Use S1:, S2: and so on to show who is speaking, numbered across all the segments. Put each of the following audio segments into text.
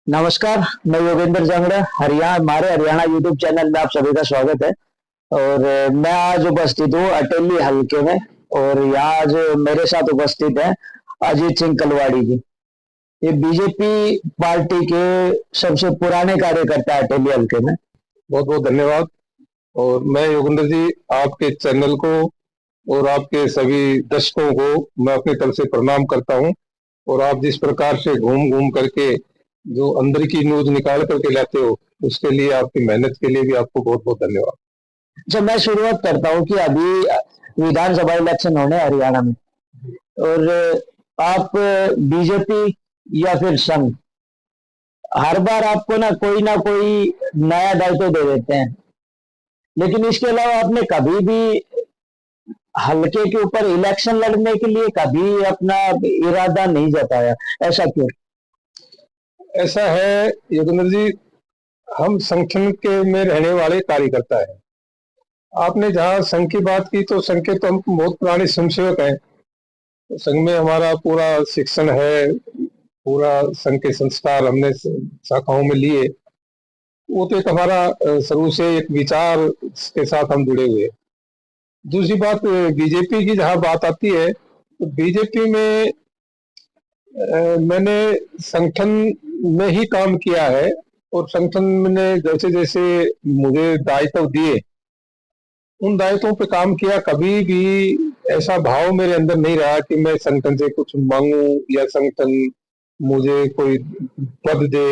S1: नमस्कार। मैं योगेंद्र जांगड़ा हमारे हरियाणा यूट्यूब चैनल में आप सभी का स्वागत है। और मैं आज उपस्थित हूँ अटेली हलके में। और यहाँ आज मेरे साथ उपस्थित है अजीत सिंह कलवाड़ी जी। ये बीजेपी पार्टी के सबसे पुराने कार्यकर्ता है अटेली हलके में।
S2: बहुत बहुत धन्यवाद। और मैं योगेंद्र जी आपके चैनल को और आपके सभी दर्शकों को मैं अपनी तरफ से प्रणाम करता हूं। और आप जिस प्रकार से घूम घूम करके जो अंदर की न्यूज निकाल करके लाते हो, उसके लिए आपकी मेहनत के लिए भी आपको बहुत बहुत धन्यवाद।
S1: जब मैं शुरुआत करता हूँ कि अभी विधानसभा इलेक्शन होने हरियाणा में, और आप बीजेपी या फिर संघ, हर बार आपको ना कोई नया दायित्व दे देते हैं, लेकिन इसके अलावा आपने कभी भी हलके के ऊपर इलेक्शन लड़ने के लिए कभी अपना इरादा नहीं जताया। ऐसा क्यों?
S2: ऐसा है योगेंद्र जी, हम संगठन के में रहने वाले कार्यकर्ता हैं। आपने जहाँ संघ की बात की, तो संघ के तो हम बहुत पुराने स्वयंसेवक हैं। तो संघ में हमारा पूरा शिक्षण है, पूरा संघ के संस्कार हमने शाखाओं में लिए। वो तो एक हमारा शुरू से एक विचार के साथ हम जुड़े हुए। दूसरी बात, बीजेपी की जहाँ बात आती है, तो बीजेपी में मैंने संगठन में ही काम किया है। और संगठन ने जैसे जैसे मुझे दायित्व दिए, उन दायित्वों पे काम किया। कभी भी ऐसा भाव मेरे अंदर नहीं रहा कि मैं संगठन से कुछ मांगू या संगठन मुझे कोई पद दे।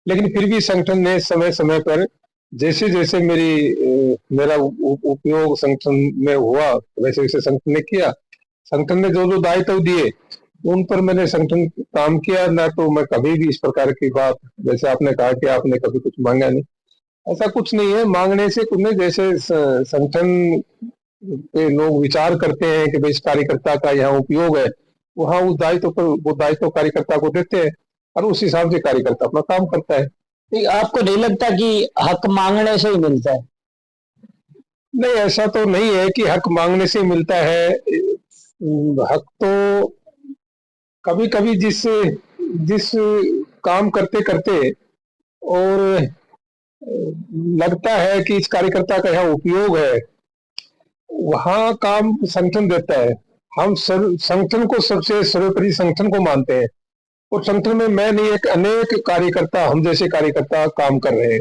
S2: लेकिन फिर भी संगठन ने समय समय पर जैसे जैसे मेरा उपयोग संगठन में हुआ, वैसे वैसे संगठन ने किया। संगठन ने जो जो दायित्व दिए, उन पर मैंने संगठन काम किया। ना तो मैं कभी भी इस प्रकार की बात, जैसे आपने कहा कि आपने कभी कुछ मांगा नहीं, ऐसा कुछ नहीं है। मांगने से कुछ नहीं। जैसे संगठन के लोग विचार करते हैं कि भाई इस कार्यकर्ता का यहाँ उपयोग है, वहाँ उस दायित्व पर वो दायित्व कार्यकर्ता को देते हैं, और उस हिसाब से कार्यकर्ता अपना काम करता है।
S1: आपको नहीं लगता कि हक मांगने से ही मिलता है?
S2: नहीं, ऐसा तो नहीं है कि हक मांगने से मिलता है। हक तो कभी कभी जिस जिस काम करते करते और लगता है कि इस कार्यकर्ता का यहाँ उपयोग है, वहाँ काम संगठन देता है। हम संगठन को सबसे सर्वोपरि संगठन को मानते हैं। और संगठन में मैं नहीं, एक अनेक कार्यकर्ता, हम जैसे कार्यकर्ता काम कर रहे हैं।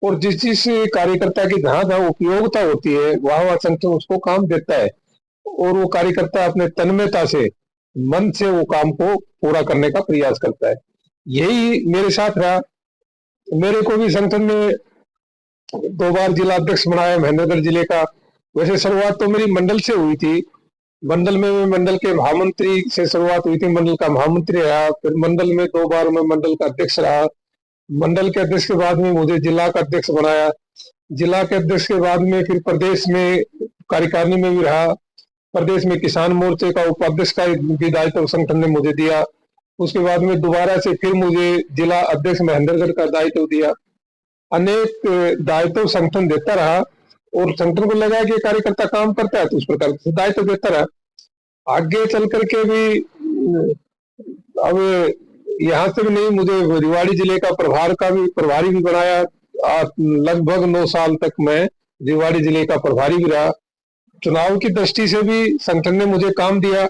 S2: और जिस जिस कार्यकर्ता की जहाँ जहाँ उपयोगिता होती है, वहाँ वहाँ संगठन उसको काम देता है। और वो कार्यकर्ता अपने तन्मयता से, मन से वो काम को पूरा करने का प्रयास करता है। यही मेरे साथ रहा। मेरे को भी संगठन ने 2 बार जिला अध्यक्ष बनाया महेंद्रगढ़ जिले का। वैसे शुरुआत तो मेरी मंडल से हुई थी। मंडल में मैं मंडल के महामंत्री से शुरुआत हुई थी, मंडल का महामंत्री रहा। फिर मंडल में 2 बार मैं मंडल का अध्यक्ष रहा। मंडल के अध्यक्ष के बाद में मुझे जिला का अध्यक्ष बनाया। जिला के अध्यक्ष के बाद में फिर प्रदेश में कार्यकारिणी में भी रहा। प्रदेश में किसान मोर्चे का उपाध्यक्ष का भी दायित्व संगठन ने मुझे दिया। उसके बाद में दोबारा से फिर मुझे जिला अध्यक्ष महेंद्रगढ़ का दायित्व दिया। अनेक दायित्व संगठन देता रहा। और संगठन को लगा कि कार्यकर्ता काम करता है, तो उस प्रकार से दायित्व देता रहा। आगे चल करके भी अब यहाँ से भी नहीं, मुझे रेवाड़ी जिले का प्रभारी भी बनाया। लगभग 9 साल तक मैं रेवाड़ी जिले का प्रभारी भी रहा। चुनाव की दृष्टि से भी संगठन ने मुझे काम दिया।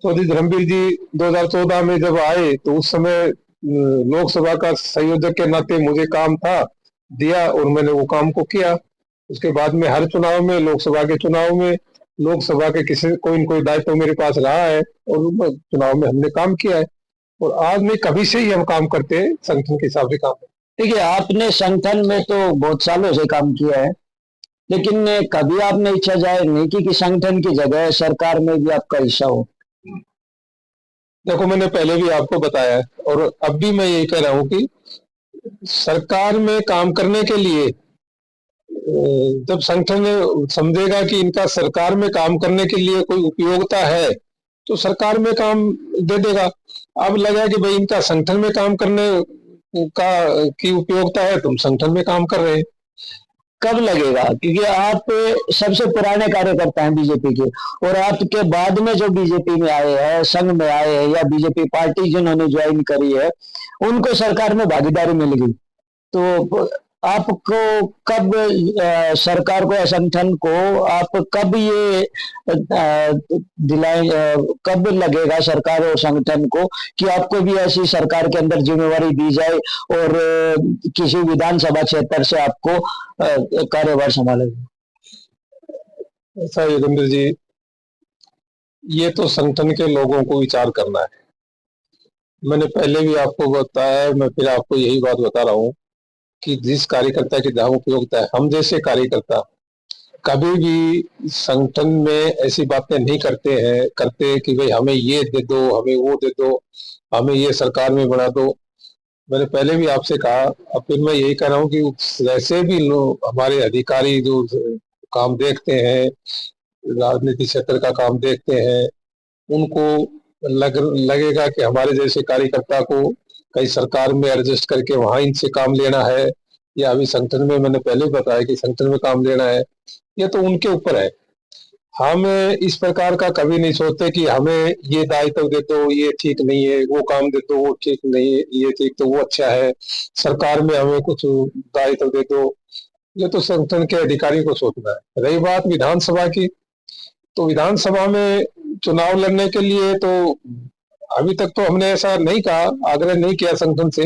S2: चौधरी धर्मवीर जी 2014 में जब आए, तो उस समय लोकसभा का संयोजक के नाते मुझे काम था दिया, और मैंने वो काम को किया। उसके बाद में हर चुनाव में, लोकसभा के चुनाव में, लोकसभा के किसी कोई न कोई दायित्व मेरे पास रहा है, और चुनाव में हमने काम किया है। और आज नहीं, कभी से ही हम काम करते हैं, संगठन के हिसाब से काम है।
S1: ठीक है, आपने संगठन में तो बहुत सालों से काम किया है, लेकिन कभी आपने इच्छा जाहिर नहीं की कि संगठन की जगह सरकार में भी आपका हिस्सा हो?
S2: देखो, मैंने पहले भी आपको बताया है, और अब भी मैं यही कह रहा हूँ कि सरकार में काम करने के लिए जब संगठन समझेगा कि इनका सरकार में काम करने के लिए कोई उपयोगिता है, तो सरकार में काम दे देगा। अब लगा कि भाई इनका संगठन में काम करने का की उपयोगिता है, तुम संगठन में काम कर रहे हैं।
S1: कब लगेगा? क्योंकि आप सबसे पुराने कार्यकर्ता हैं बीजेपी के, और आपके बाद में जो बीजेपी में आए हैं, संघ में आए हैं, या बीजेपी पार्टी जिन्होंने ज्वाइन करी है, उनको सरकार में भागीदारी मिल गई। तो आपको कब सरकार को या संगठन को आप कब ये दिलाए, कब लगेगा सरकार और संगठन को कि आपको भी ऐसी सरकार के अंदर जिम्मेवारी दी जाए और किसी विधानसभा क्षेत्र से आपको कार्यभार संभालेगा?
S2: ऐसा योगेंद्र जी, ये तो संगठन के लोगों को विचार करना है। मैंने पहले भी आपको बताया, मैं फिर आपको यही बात बता रहा हूँ कि जिस कार्यकर्ता की जहाँ उपयोगिता है, हम जैसे कार्यकर्ता कभी भी संगठन में ऐसी बातें नहीं करते कि भाई हमें ये दे दो, हमें वो दे दो, हमें ये सरकार में बना दो। मैंने पहले भी आपसे कहा, अब फिर मैं यही कह रहा हूँ कि वैसे भी लोग, हमारे अधिकारी जो काम देखते हैं, राजनीति क्षेत्र का काम देखते हैं, उनको लगेगा कि हमारे जैसे कार्यकर्ता को कहीं सरकार में एडजस्ट करके वहां इनसे काम लेना है, या अभी संगठन में, मैंने पहले बताया कि संगठन में काम लेना है, ये तो उनके ऊपर है। हम इस प्रकार का कभी नहीं सोचते कि हमें ये दायित्व दे दो, ये ठीक नहीं है, वो काम दे दो, वो ठीक नहीं है, ये ठीक तो वो अच्छा है, सरकार में हमें कुछ दायित्व दे दो। ये तो संगठन के अधिकारी को सोचना है। रही बात विधानसभा की, तो विधानसभा में चुनाव लड़ने के लिए तो अभी तक तो हमने ऐसा नहीं कहा, आग्रह नहीं किया संगठन से,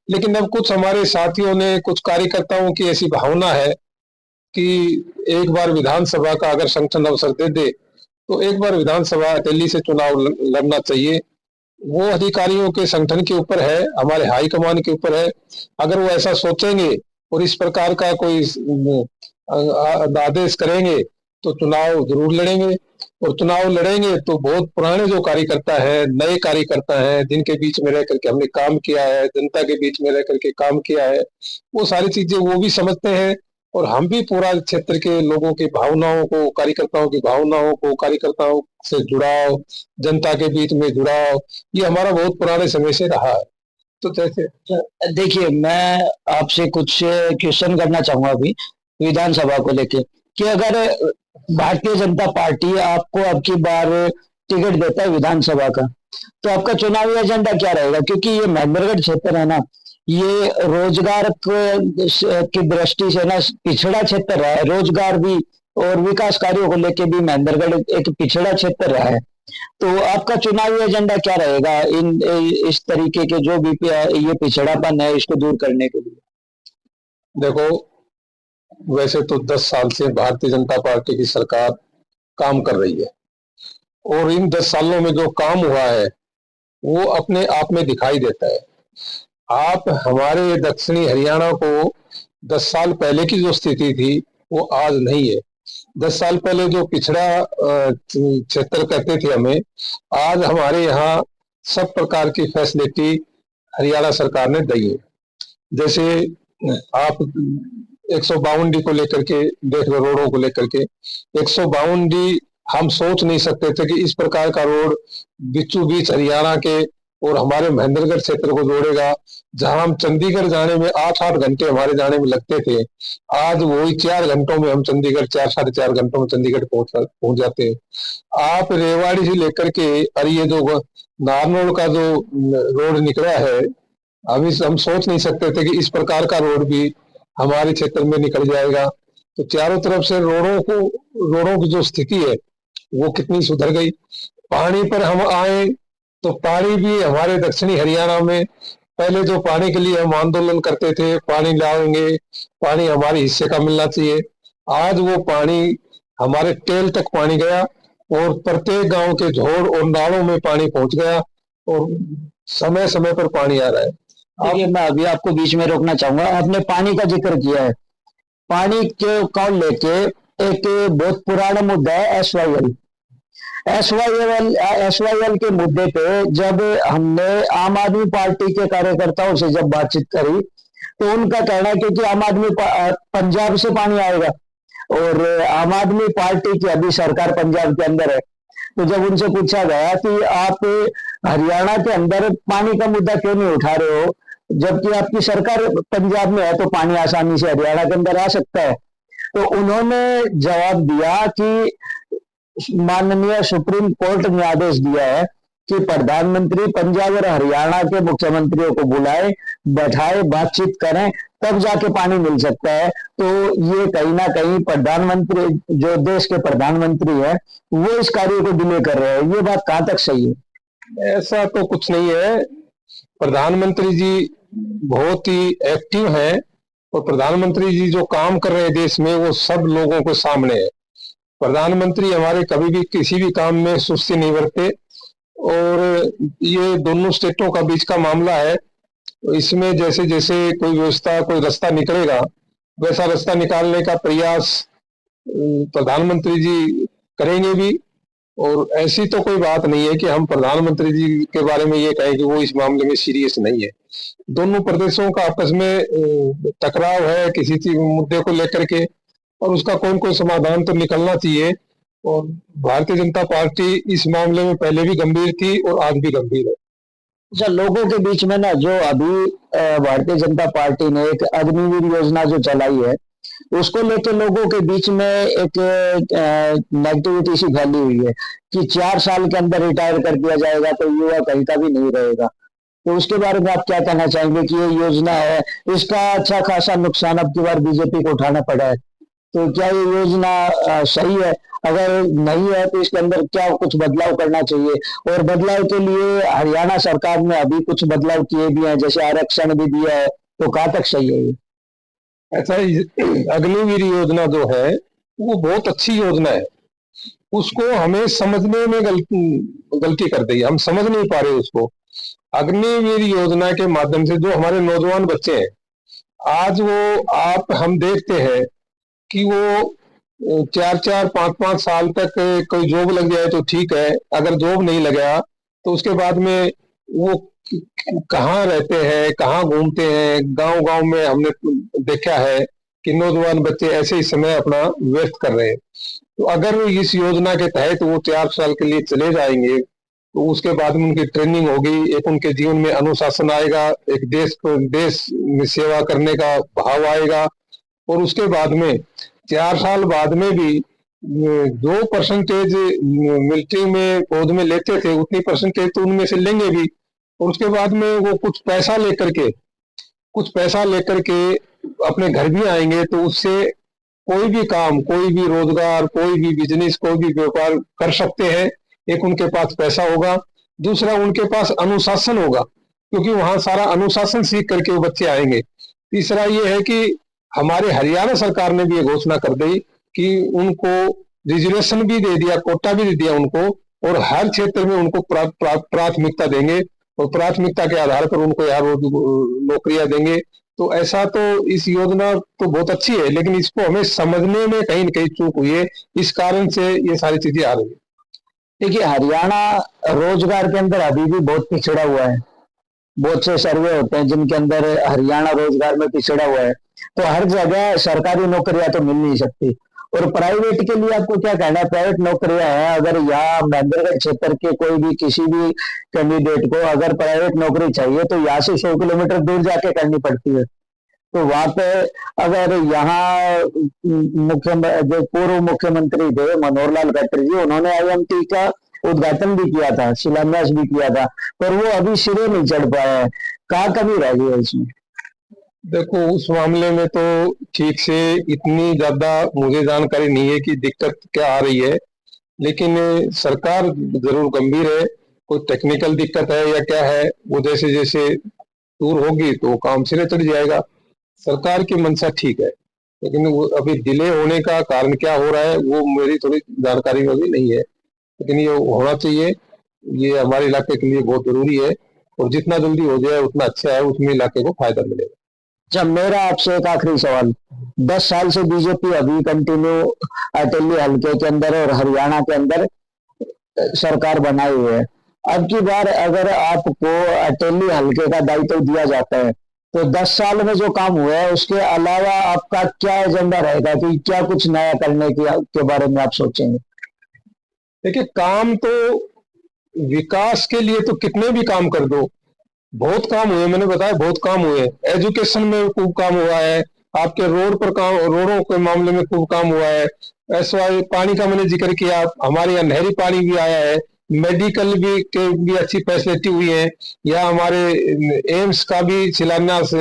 S2: लेकिन अब कुछ हमारे साथियों ने, कुछ कार्यकर्ताओं की ऐसी भावना है कि एक बार विधानसभा का अगर संगठन अवसर दे दे तो एक बार विधानसभा दिल्ली से चुनाव लड़ना चाहिए। वो अधिकारियों के, संगठन के ऊपर है, हमारे हाईकमान के ऊपर है। अगर वो ऐसा सोचेंगे और इस प्रकार का कोई आदेश करेंगे तो चुनाव जरूर लड़ेंगे, और चुनाव लड़ेंगे तो बहुत पुराने जो कार्यकर्ता है, नए कार्यकर्ता है, जिनके बीच में रह करके हमने काम किया है, जनता के बीच में रह करके काम किया है, वो सारी चीजें वो भी समझते हैं, और हम भी पूरा क्षेत्र के लोगों की भावनाओं को, कार्यकर्ताओं की भावनाओं को, कार्यकर्ताओं से जुड़ाव, जनता के बीच में जुड़ाव, ये हमारा बहुत पुराने समय से रहा है। तो जैसे
S1: देखिए, मैं आपसे कुछ क्वेश्चन करना चाहूंगा अभी विधानसभा को लेके, कि अगर भारतीय जनता पार्टी आपको अब की बार टिकट देता है विधानसभा का, तो आपका चुनावी एजेंडा क्या रहेगा? क्योंकि ये महेंद्रगढ़ क्षेत्र है ना, ये रोजगार की दृष्टि से ना पिछड़ा क्षेत्र रहा है, रोजगार भी और विकास कार्यों को लेके भी महेंद्रगढ़ एक पिछड़ा क्षेत्र रहा है। तो आपका चुनावी एजेंडा क्या रहेगा इस तरीके के जो भी ये पिछड़ापन है, इसको दूर करने के लिए?
S2: देखो, वैसे तो 10 साल से भारतीय जनता पार्टी की सरकार काम कर रही है, और इन 10 सालों में जो काम हुआ है वो अपने आप में दिखाई देता है। आप हमारे दक्षिणी हरियाणा को 10 साल पहले की जो स्थिति थी वो आज नहीं है। 10 साल पहले जो पिछड़ा क्षेत्र कहते थे हमें, आज हमारे यहाँ सब प्रकार की फैसिलिटी हरियाणा सरकार ने दी है। जैसे आप 152 डी को लेकर के देख लो, रोडों को लेकर के 152 डी हम सोच नहीं सकते थे कि इस प्रकार का रोड बीचों बीच हरियाणा के और हमारे महेंद्रगढ़ क्षेत्र को जोड़ेगा। जहां हम चंडीगढ़ जाने में 8-8 घंटे हमारे जाने में लगते थे, आज वही 4 घंटों में हम चंडीगढ़, 4-4.5 घंटों में चंडीगढ़ पहुंच जाते हैं। आप रेवाड़ी से लेकर के, और ये जो नारनौल का जो रोड निकला है, अभी हम सोच नहीं सकते थे कि इस प्रकार का रोड भी हमारे क्षेत्र में निकल जाएगा। तो चारों तरफ से रोडों की जो स्थिति है वो कितनी सुधर गई। पानी पर हम आए तो पानी भी हमारे दक्षिणी हरियाणा में, पहले जो पानी के लिए हम आंदोलन करते थे, पानी लाएंगे, पानी हमारे हिस्से का मिलना चाहिए, आज वो पानी हमारे टेल तक पानी गया, और प्रत्येक गांव के झोड़ और नालों में पानी पहुंच गया, और समय समय पर पानी आ रहा है।
S1: देखिए, मैं अभी आपको बीच में रोकना चाहूंगा। आपने पानी का जिक्र किया है, पानी को लेके एक बहुत पुराना मुद्दा है एसवाईएल के मुद्दे पे जब हमने आम आदमी पार्टी के कार्यकर्ताओं से जब बातचीत करी, तो उनका कहना है क्योंकि आम आदमी पंजाब से पानी आएगा और आम आदमी पार्टी की अभी सरकार पंजाब के अंदर है, तो जब उनसे पूछा गया कि आप हरियाणा के अंदर पानी का मुद्दा क्यों नहीं उठा रहे हो, जबकि आपकी सरकार पंजाब में है, तो पानी आसानी से हरियाणा के अंदर आ सकता है, तो उन्होंने जवाब दिया कि माननीय सुप्रीम कोर्ट ने आदेश दिया है कि प्रधानमंत्री पंजाब और हरियाणा के मुख्यमंत्रियों को बुलाए, बैठाए, बातचीत करें, तब जाके पानी मिल सकता है। तो ये कहीं ना कहीं प्रधानमंत्री, जो देश के प्रधानमंत्री है, वो इस कार्य को डिले कर रहे हैं। ये बात कहां तक सही है?
S2: ऐसा तो कुछ नहीं है। प्रधानमंत्री जी बहुत ही एक्टिव हैं और प्रधानमंत्री जी जो काम कर रहे हैं देश में, वो सब लोगों को सामने है। प्रधानमंत्री हमारे कभी भी किसी भी काम में सुस्ती नहीं बरते, और ये दोनों स्टेटों का बीच का मामला है। इसमें जैसे जैसे कोई व्यवस्था, कोई रास्ता निकलेगा, वैसा रास्ता निकालने का प्रयास प्रधानमंत्री जी करेंगे भी। और ऐसी तो कोई बात नहीं है कि हम प्रधानमंत्री जी के बारे में ये कहें कि वो इस मामले में सीरियस नहीं है। दोनों प्रदेशों का आपस में टकराव है किसी चीज मुद्दे को लेकर के, और उसका कोई न कोई समाधान तो निकलना चाहिए। और भारतीय जनता पार्टी इस मामले में पहले भी गंभीर थी और आज भी गंभीर है।
S1: अच्छा, लोगों के बीच में ना, जो अभी भारतीय जनता पार्टी ने एक अग्निवीर योजना जो चलाई है, उसको लेकर लोगों के बीच में एक नेगेटिविटी सी फैली हुई है कि 4 साल के अंदर रिटायर कर दिया जाएगा तो युवा कहीं का भी नहीं रहेगा। तो उसके बारे में आप क्या कहना चाहेंगे कि ये योजना है, इसका अच्छा खासा नुकसान अब की बार बीजेपी को उठाना पड़ा है, तो क्या ये योजना सही है? अगर नहीं है तो इसके अंदर क्या कुछ बदलाव करना चाहिए? और बदलाव के लिए हरियाणा सरकार ने अभी कुछ बदलाव किए भी हैं, जैसे आरक्षण भी दिया है, तो कहाँ तक सही है ये?
S2: ऐसा अग्निवीर योजना जो है वो बहुत अच्छी योजना है। उसको हमें समझने में गलती कर दी, हम समझ नहीं पा रहे उसको। अग्निवीर योजना के माध्यम से जो हमारे नौजवान बच्चे हैं, आज वो हम देखते हैं कि वो 4-4, 5-5 साल तक कोई जॉब लग जाए तो ठीक है, अगर जॉब नहीं लगा तो उसके बाद में वो कहाँ रहते हैं, कहाँ घूमते हैं। गांव गांव में हमने देखा है कि नौजवान बच्चे ऐसे ही समय अपना व्यस्त कर रहे हैं। तो अगर इस योजना के तहत वो 4 साल के लिए चले जाएंगे तो उसके बाद में उनकी ट्रेनिंग होगी, एक उनके जीवन में अनुशासन आएगा, एक देश में सेवा करने का भाव आएगा। और उसके बाद में 4 साल बाद में भी जो परसेंटेज मिलिट्री में पौध में लेते थे, उतनी परसेंटेज तो उनमें से लेंगे भी। और उसके बाद में वो कुछ पैसा लेकर के अपने घर भी आएंगे, तो उससे कोई भी काम, कोई भी रोजगार, कोई भी बिजनेस, कोई भी व्यापार कर सकते हैं। एक उनके पास पैसा होगा, दूसरा उनके पास अनुशासन होगा, क्योंकि वहां सारा अनुशासन सीख करके वो बच्चे आएंगे। तीसरा ये है कि हमारे हरियाणा सरकार ने भी ये घोषणा कर दी कि उनको रिजर्वेशन भी दे दिया, कोटा भी दे दिया उनको, और हर क्षेत्र में उनको प्राथमिकता देंगे, और प्राथमिकता के आधार पर उनको यार नौकरियां देंगे। तो ऐसा तो इस योजना तो बहुत अच्छी है, लेकिन इसको हमें समझने में कहीं न कहीं चूक हुई है, इस कारण से ये सारी चीजें आ रही है।
S1: देखिए, हरियाणा रोजगार के अंदर अभी भी बहुत पिछड़ा हुआ है। बहुत से सर्वे होते हैं जिनके अंदर हरियाणा रोजगार में पिछड़ा हुआ है। तो हर जगह सरकारी नौकरियां तो मिल नहीं सकती। और प्राइवेट के लिए आपको क्या कहना है? प्राइवेट नौकरियां हैं, अगर यहाँ महेंद्रगढ़ क्षेत्र के कोई भी किसी भी कैंडिडेट को अगर प्राइवेट नौकरी चाहिए तो यहाँ से 100 किलोमीटर दूर जाके करनी पड़ती है। तो वहां पे अगर यहाँ जो पूर्व मुख्यमंत्री थे मनोहर लाल खट्टर जी, उन्होंने आईएमटी का उद्घाटन भी किया था, शिलान्यास भी किया था, पर वो अभी सिरे नहीं चढ़ पाया है। कहाँ कमी रह गई है इसमें?
S2: देखो, उस मामले में तो ठीक से इतनी ज्यादा मुझे जानकारी नहीं है कि दिक्कत क्या आ रही है, लेकिन सरकार जरूर गंभीर है। कोई टेक्निकल दिक्कत है या क्या है, वो जैसे जैसे दूर होगी तो काम सिरे चढ़ जाएगा। सरकार की मंशा ठीक है, लेकिन वो अभी डिले होने का कारण क्या हो रहा है वो मेरी थोड़ी जानकारी में भी नहीं है, लेकिन ये होना चाहिए। ये हमारे इलाके के लिए बहुत जरूरी है, और जितना जल्दी हो जाए उतना अच्छा है, उसमें इलाके को फायदा मिलेगा।
S1: जब मेरा आपसे एक आखिरी सवाल, 10 साल से बीजेपी अभी कंटिन्यू अटेली हल्के के अंदर और हरियाणा के अंदर सरकार बनाई हुई है। अब की बार अगर आपको अटेली हल्के का दायित्व दिया जाता है तो 10 साल में जो काम हुआ है उसके अलावा आपका क्या एजेंडा रहेगा, कि क्या कुछ नया करने के बारे में आप सोचेंगे?
S2: देखिए, काम तो विकास के लिए तो कितने भी काम कर दो, बहुत काम हुए, मैंने बताया बहुत काम हुए। एजुकेशन में खूब काम हुआ है, आपके रोड पर काम, रोडों के मामले में खूब काम हुआ है। SY पानी का मैंने जिक्र किया, हमारे यहाँ नहरी पानी भी आया है, मेडिकल भी के भी अच्छी फैसिलिटी हुई है। या हमारे एम्स का भी शिलान्यास,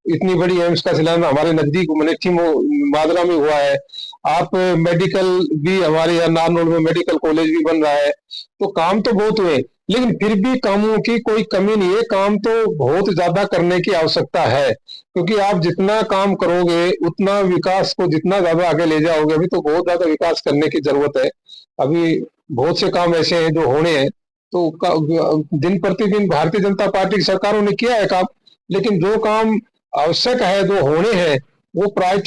S2: इतनी बड़ी एम्स का शिलान्यास हमारे नजदीक मनेठी मादरा में हुआ है। आप मेडिकल भी हमारे यहाँ नारनौल में मेडिकल कॉलेज भी बन रहा है। तो काम तो बहुत हुए, लेकिन फिर भी कामों की कोई कमी नहीं है। काम तो बहुत ज्यादा करने की आवश्यकता है, क्योंकि आप जितना काम करोगे उतना विकास को जितना ज्यादा आगे ले जाओगे। अभी तो बहुत ज्यादा विकास करने की जरूरत है। अभी बहुत से काम ऐसे हैं जो होने हैं। तो दिन प्रतिदिन भारतीय जनता पार्टी की सरकारों ने किया है काम, लेकिन जो काम आवश्यक है, जो होने हैं, वो प्रायोरिटी